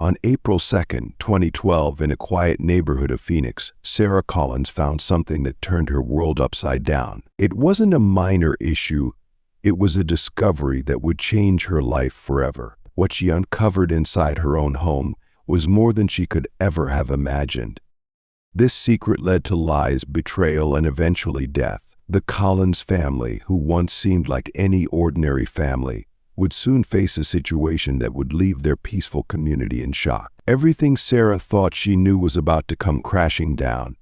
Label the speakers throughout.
Speaker 1: On April 2nd, 2012, in a quiet neighborhood of Phoenix, Sarah Collins found something that turned her world upside down. It wasn't a minor issue, it was a discovery that would change her life forever. What she uncovered inside her own home was more than she could ever have imagined. This secret led to lies, betrayal, and eventually death. The Collins family, who once seemed like any ordinary family, would soon face a situation that would leave their peaceful community in shock. Everything Sarah thought she knew was about to come crashing down,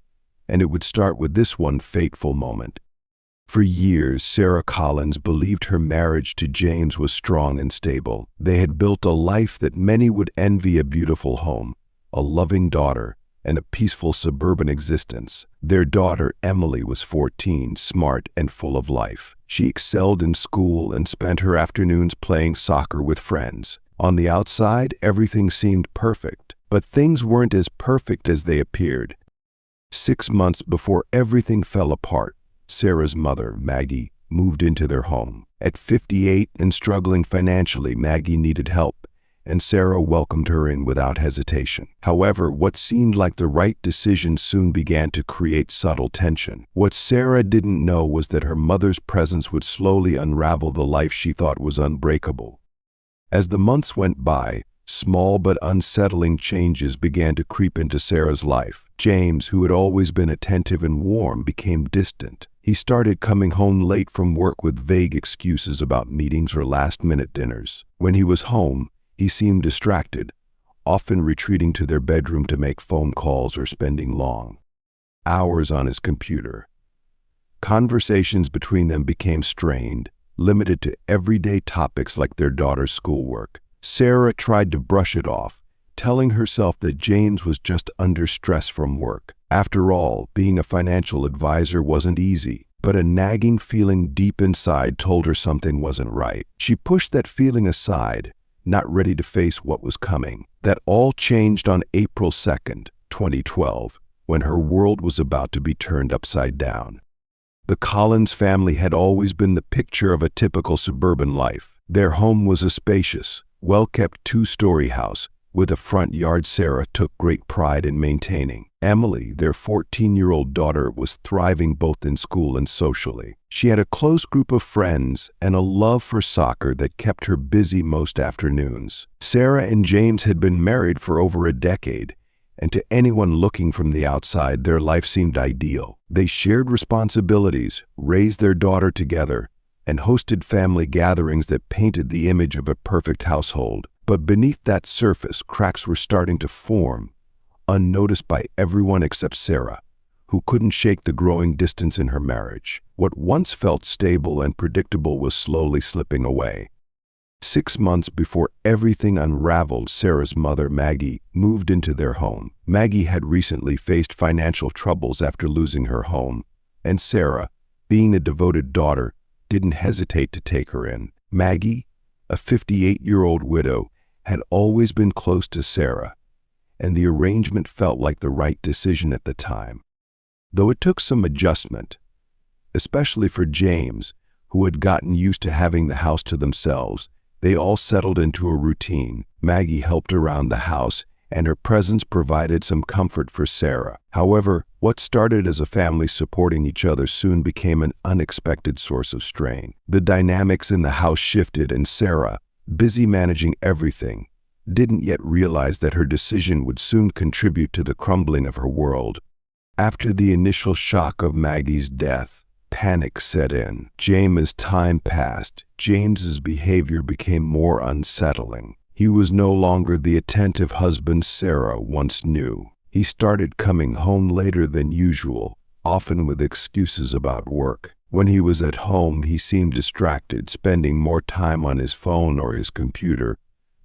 Speaker 1: and it would start with this one fateful moment. For years, Sarah Collins believed her marriage to James was strong and stable. They had built a life that many would envy: a beautiful home, a loving daughter, and a peaceful suburban existence. Their daughter, Emily, was 14, smart and full of life. She excelled in school and spent her afternoons playing soccer with friends. On the outside, everything seemed perfect, but things weren't as perfect as they appeared. 6 months before everything fell apart, Sarah's mother, Maggie, moved into their home. At 58 and struggling financially, Maggie needed help, and Sarah welcomed her in without hesitation. However, what seemed like the right decision soon began to create subtle tension. What Sarah didn't know was that her mother's presence would slowly unravel the life she thought was unbreakable. As the months went by, small but unsettling changes began to creep into Sarah's life. James, who had always been attentive and warm, became distant. He started coming home late from work with vague excuses about meetings or last-minute dinners. When he was home, he seemed distracted, often retreating to their bedroom to make phone calls or spending long hours on his computer. Conversations between them became strained, limited to everyday topics like their daughter's schoolwork. Sarah tried to brush it off, telling herself that James was just under stress from work. After all, being a financial advisor wasn't easy, but a nagging feeling deep inside told her something wasn't right. She pushed that feeling aside, not ready to face what was coming. That all changed on April 2nd, 2012, when her world was about to be turned upside down. The Collins family had always been the picture of a typical suburban life. Their home was a spacious, well-kept 2-story house with a front yard Sarah took great pride in maintaining. Emily, their 14-year-old daughter, was thriving both in school and socially. She had a close group of friends and a love for soccer that kept her busy most afternoons. Sarah and James had been married for over a decade, and to anyone looking from the outside, their life seemed ideal. They shared responsibilities, raised their daughter together, and hosted family gatherings that painted the image of a perfect household. But beneath that surface, cracks were starting to form, unnoticed by everyone except Sarah, who couldn't shake the growing distance in her marriage. What once felt stable and predictable was slowly slipping away. 6 months before everything unraveled, Sarah's mother, Maggie, moved into their home. Maggie had recently faced financial troubles after losing her home, and Sarah, being a devoted daughter, didn't hesitate to take her in. Maggie, a 58-year-old widow, had always been close to Sarah, and the arrangement felt like the right decision at the time. Though it took some adjustment, especially for James, who had gotten used to having the house to themselves, they all settled into a routine. Maggie helped around the house, and her presence provided some comfort for Sarah. However, what started as a family supporting each other soon became an unexpected source of strain. The dynamics in the house shifted, and Sarah, busy managing everything, didn't yet realize that her decision would soon contribute to the crumbling of her world. After the initial shock of Maggie's death, panic set in. As time passed, James's behavior became more unsettling. He was no longer the attentive husband Sarah once knew. He started coming home later than usual, often with excuses about work. When he was at home, he seemed distracted, spending more time on his phone or his computer,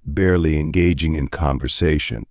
Speaker 1: barely engaging in conversation.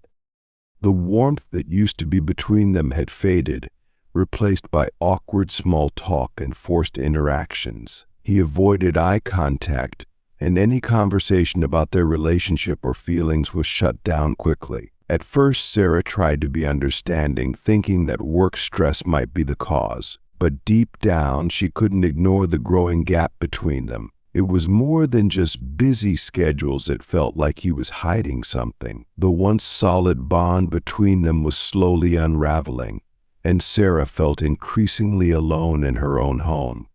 Speaker 1: The warmth that used to be between them had faded, replaced by awkward small talk and forced interactions. He avoided eye contact, and any conversation about their relationship or feelings was shut down quickly. At first, Sarah tried to be understanding, thinking that work stress might be the cause. But deep down, she couldn't ignore the growing gap between them. It was more than just busy schedules. It felt like he was hiding something. The once solid bond between them was slowly unraveling, and Sarah felt increasingly alone in her own home.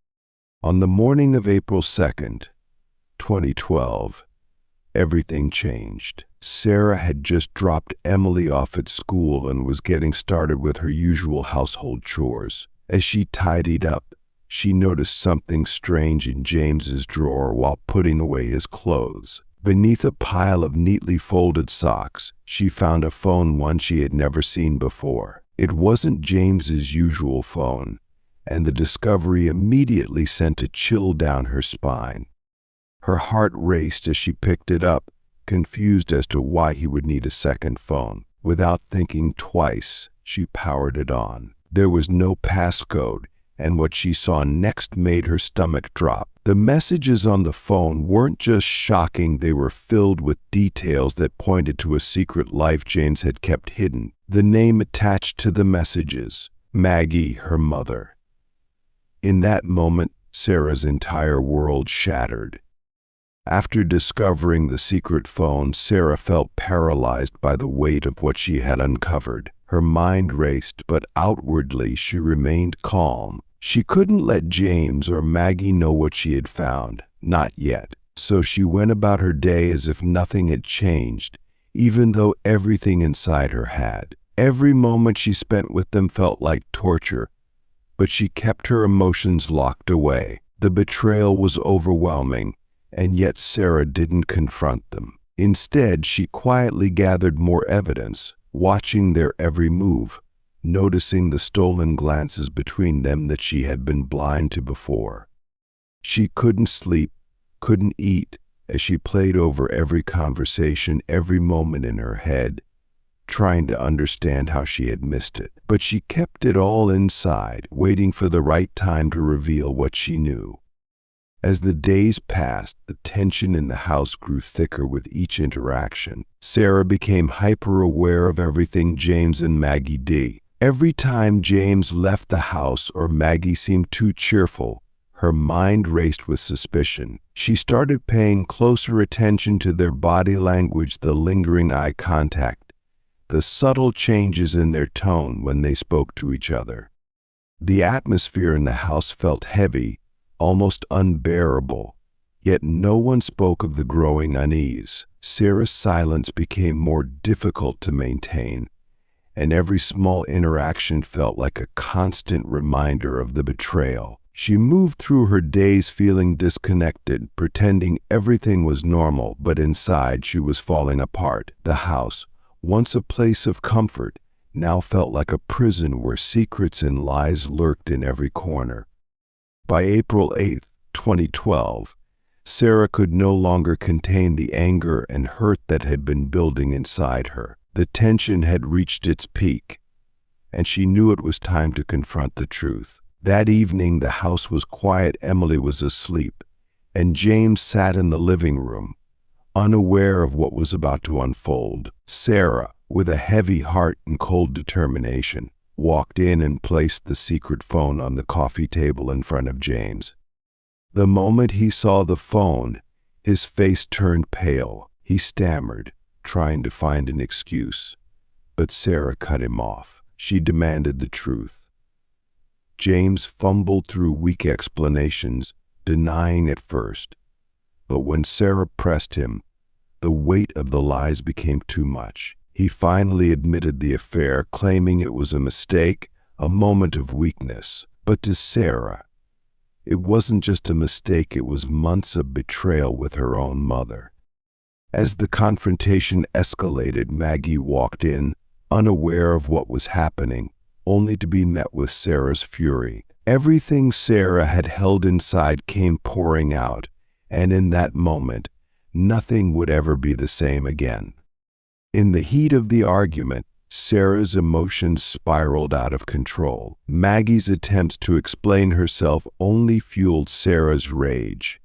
Speaker 1: On the morning of April 2nd, 2012, everything changed. Sarah had just dropped Emily off at school and was getting started with her usual household chores. As she tidied up, she noticed something strange in James's drawer while putting away his clothes. Beneath a pile of neatly folded socks, she found a phone, one she had never seen before. It wasn't James's usual phone, and the discovery immediately sent a chill down her spine. Her heart raced as she picked it up, confused as to why he would need a second phone. Without thinking twice, she powered it on. There was no passcode, and what she saw next made her stomach drop. The messages on the phone weren't just shocking, they were filled with details that pointed to a secret life James had kept hidden. The name attached to the messages, Maggie, her mother. In that moment, Sarah's entire world shattered. After discovering the secret phone, Sarah felt paralyzed by the weight of what she had uncovered. Her mind raced, but outwardly she remained calm. She couldn't let James or Maggie know what she had found, not yet. So she went about her day as if nothing had changed, even though everything inside her had. Every moment she spent with them felt like torture, but she kept her emotions locked away. The betrayal was overwhelming, and yet Sarah didn't confront them. Instead, she quietly gathered more evidence, watching their every move, noticing the stolen glances between them that she had been blind to before. She couldn't sleep, couldn't eat, as she played over every conversation, every moment in her head, trying to understand how she had missed it. But she kept it all inside, waiting for the right time to reveal what she knew. As the days passed, the tension in the house grew thicker with each interaction. Sarah became hyper-aware of everything James and Maggie did. Every time James left the house or Maggie seemed too cheerful, her mind raced with suspicion. She started paying closer attention to their body language, the lingering eye contact, the subtle changes in their tone when they spoke to each other. The atmosphere in the house felt heavy, almost unbearable, yet no one spoke of the growing unease. Sarah's silence became more difficult to maintain, and every small interaction felt like a constant reminder of the betrayal. She moved through her days feeling disconnected, pretending everything was normal, but inside she was falling apart. The house, once a place of comfort, now felt like a prison where secrets and lies lurked in every corner. By April 8, 2012, Sarah could no longer contain the anger and hurt that had been building inside her. The tension had reached its peak, and she knew it was time to confront the truth. That evening, the house was quiet. Emily was asleep, and James sat in the living room, unaware of what was about to unfold. Sarah, with a heavy heart and cold determination, walked in and placed the secret phone on the coffee table in front of James. The moment he saw the phone, his face turned pale. He stammered, trying to find an excuse, but Sarah cut him off. She demanded the truth. James fumbled through weak explanations, denying at first, but when Sarah pressed him, the weight of the lies became too much. He finally admitted the affair, claiming it was a mistake, a moment of weakness. But to Sarah, it wasn't just a mistake, it was months of betrayal with her own mother. As the confrontation escalated, Maggie walked in, unaware of what was happening, only to be met with Sarah's fury. Everything Sarah had held inside came pouring out, and in that moment, nothing would ever be the same again. In the heat of the argument, Sarah's emotions spiraled out of control. Maggie's attempts to explain herself only fueled Sarah's rage.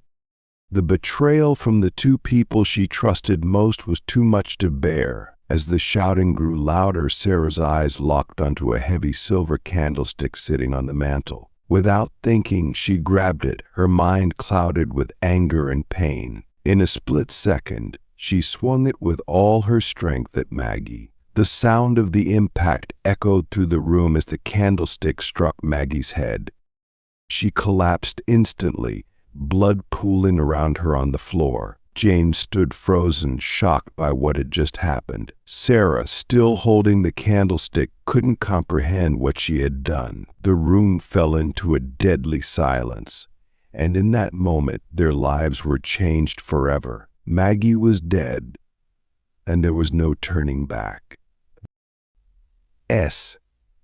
Speaker 1: The betrayal from the two people she trusted most was too much to bear. As the shouting grew louder, Sarah's eyes locked onto a heavy silver candlestick sitting on the mantel. Without thinking, she grabbed it, her mind clouded with anger and pain. In a split second, she swung it with all her strength at Maggie. The sound of the impact echoed through the room as the candlestick struck Maggie's head. She collapsed instantly, blood pooling around her on the floor. James stood frozen, shocked by what had just happened. Sarah, still holding the candlestick, couldn't comprehend what she had done. The room fell into a deadly silence, and in that moment, their lives were changed forever. Maggie was dead, and there was no turning back.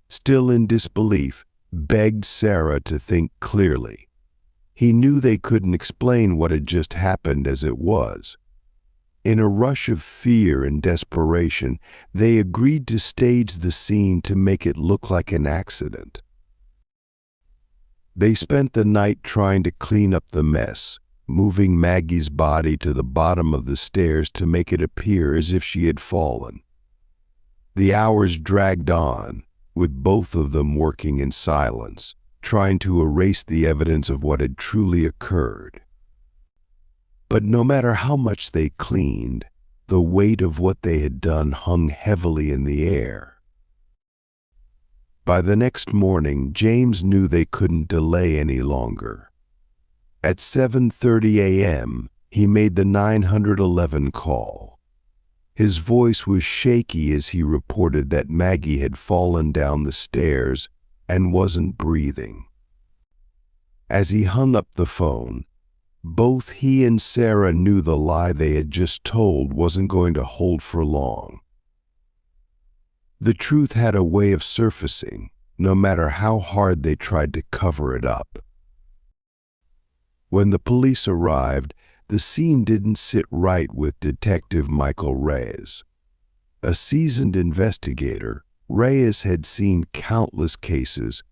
Speaker 1: Still in disbelief, begged Sarah to think clearly. He knew they couldn't explain what had just happened as it was. In a rush of fear and desperation, they agreed to stage the scene to make it look like an accident. They spent the night trying to clean up the mess, moving Maggie's body to the bottom of the stairs to make it appear as if she had fallen. The hours dragged on, with both of them working in silence, trying to erase the evidence of what had truly occurred. But no matter how much they cleaned, the weight of what they had done hung heavily in the air. By the next morning, James knew they couldn't delay any longer. At 7:30 a.m., he made the 911 call. His voice was shaky as he reported that Maggie had fallen down the stairs and wasn't breathing. As he hung up the phone, both he and Sarah knew the lie they had just told wasn't going to hold for long. The truth had a way of surfacing, no matter how hard they tried to cover it up. When the police arrived, the scene didn't sit right with Detective Michael Reyes. A seasoned investigator, Reyes had seen countless cases,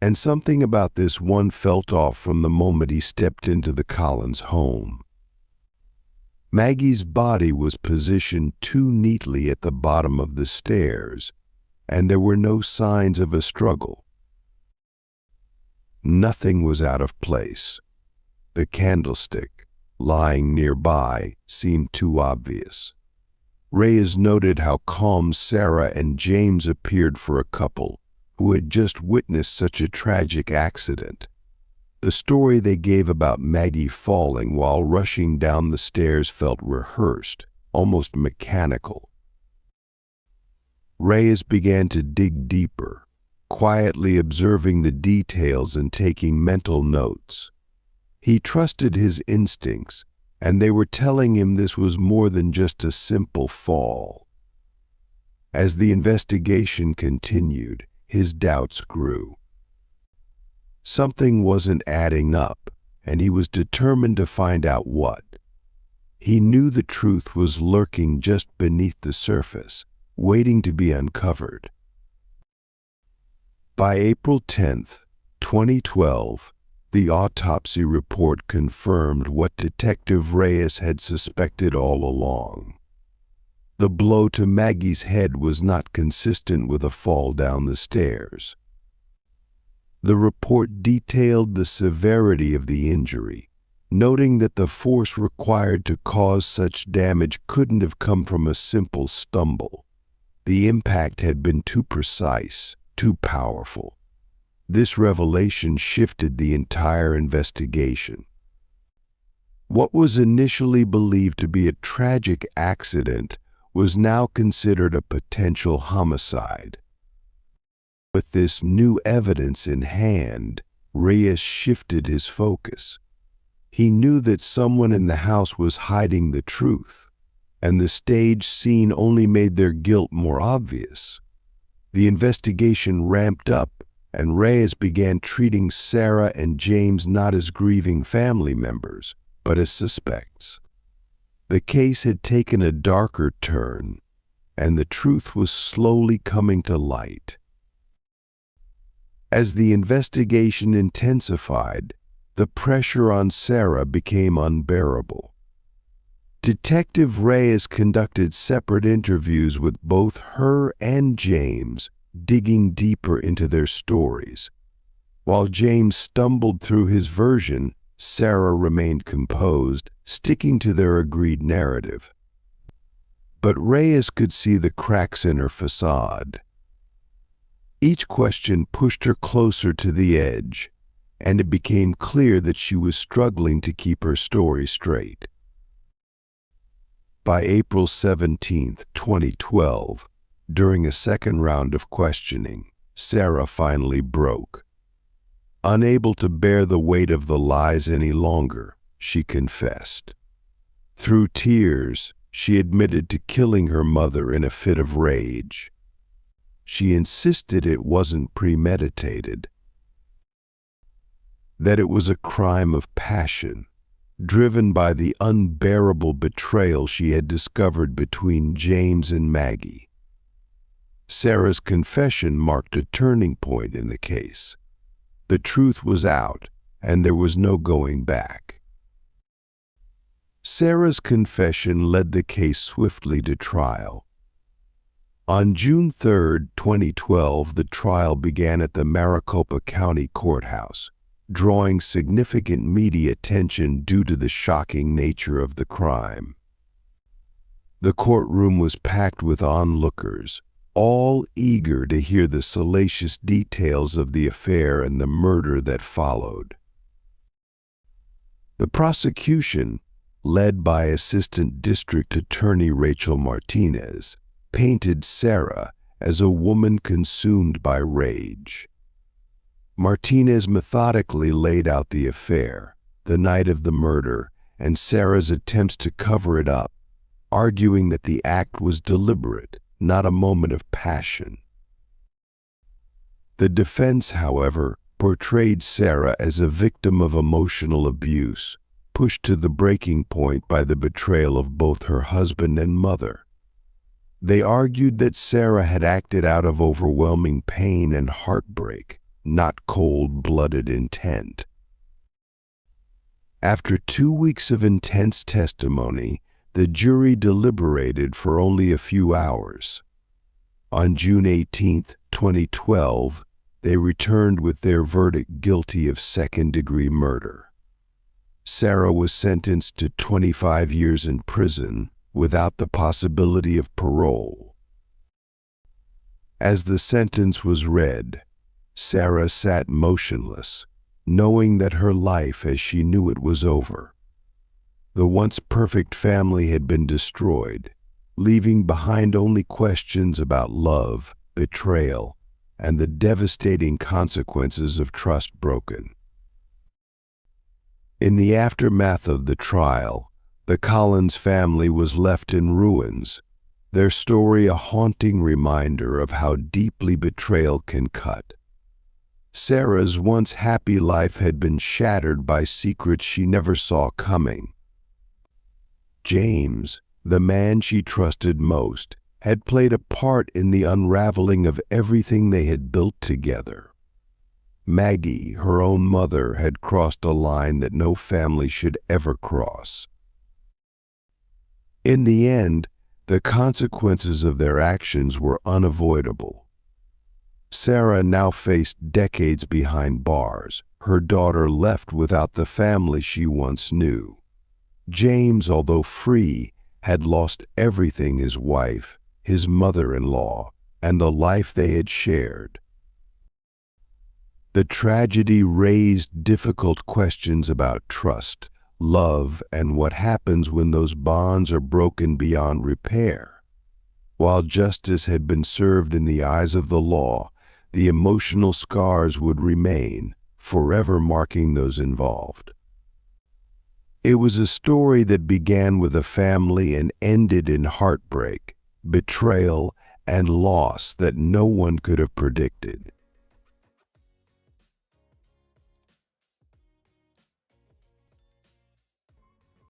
Speaker 1: and something about this one felt off from the moment he stepped into the Collins home. Maggie's body was positioned too neatly at the bottom of the stairs, and there were no signs of a struggle. Nothing was out of place. The candlestick, lying nearby, seemed too obvious. Reyes noted how calm Sarah and James appeared for a couple who had just witnessed such a tragic accident. The story they gave about Maggie falling while rushing down the stairs felt rehearsed, almost mechanical. Reyes began to dig deeper, quietly observing the details and taking mental notes. He trusted his instincts, and they were telling him this was more than just a simple fall. As the investigation continued, his doubts grew. Something wasn't adding up, and he was determined to find out what. He knew the truth was lurking just beneath the surface, waiting to be uncovered. By April 10th, 2012, the autopsy report confirmed what Detective Reyes had suspected all along. The blow to Maggie's head was not consistent with a fall down the stairs. The report detailed the severity of the injury, noting that the force required to cause such damage couldn't have come from a simple stumble. The impact had been too precise, too powerful. This revelation shifted the entire investigation. What was initially believed to be a tragic accident was now considered a potential homicide. With this new evidence in hand, Reyes shifted his focus. He knew that someone in the house was hiding the truth, and the staged scene only made their guilt more obvious. The investigation ramped up, and Reyes began treating Sarah and James not as grieving family members, but as suspects. The case had taken a darker turn, and the truth was slowly coming to light. As the investigation intensified, the pressure on Sarah became unbearable. Detective Reyes conducted separate interviews with both her and James, digging deeper into their stories. While James stumbled through his version, Sarah remained composed, sticking to their agreed narrative. But Reyes could see the cracks in her facade. Each question pushed her closer to the edge, and it became clear that she was struggling to keep her story straight. By April 17, 2012, during a second round of questioning, Sarah finally broke. Unable to bear the weight of the lies any longer, she confessed. Through tears, she admitted to killing her mother in a fit of rage. She insisted it wasn't premeditated, that it was a crime of passion, driven by the unbearable betrayal she had discovered between James and Maggie. Sarah's confession marked a turning point in the case. The truth was out, and there was no going back. Sarah's confession led the case swiftly to trial. On June 3, 2012, the trial began at the Maricopa County Courthouse, drawing significant media attention due to the shocking nature of the crime. The courtroom was packed with onlookers, all eager to hear the salacious details of the affair and the murder that followed. The prosecution, led by Assistant District Attorney Rachel Martinez, painted Sarah as a woman consumed by rage. Martinez methodically laid out the affair, the night of the murder, and Sarah's attempts to cover it up, arguing that the act was deliberate, not a moment of passion. The defense, however, portrayed Sarah as a victim of emotional abuse, pushed to the breaking point by the betrayal of both her husband and mother. They argued that Sarah had acted out of overwhelming pain and heartbreak, not cold-blooded intent. After 2 weeks of intense testimony, the jury deliberated for only a few hours. On June 18, 2012, they returned with their verdict guilty of second-degree murder. Sarah was sentenced to 25 years in prison without the possibility of parole. As the sentence was read, Sarah sat motionless, knowing that her life as she knew it was over. The once perfect family had been destroyed, leaving behind only questions about love, betrayal, and the devastating consequences of trust broken. In the aftermath of the trial, the Collins family was left in ruins, their story a haunting reminder of how deeply betrayal can cut. Sarah's once happy life had been shattered by secrets she never saw coming. James, the man she trusted most, had played a part in the unraveling of everything they had built together. Maggie, her own mother, had crossed a line that no family should ever cross. In the end, the consequences of their actions were unavoidable. Sarah now faced decades behind bars, her daughter left without the family she once knew. James, although free, had lost everything: his wife, his mother-in-law, and the life they had shared. The tragedy raised difficult questions about trust, love, and what happens when those bonds are broken beyond repair. While justice had been served in the eyes of the law, the emotional scars would remain, forever marking those involved. It was a story that began with a family and ended in heartbreak, betrayal, and loss that no one could have predicted.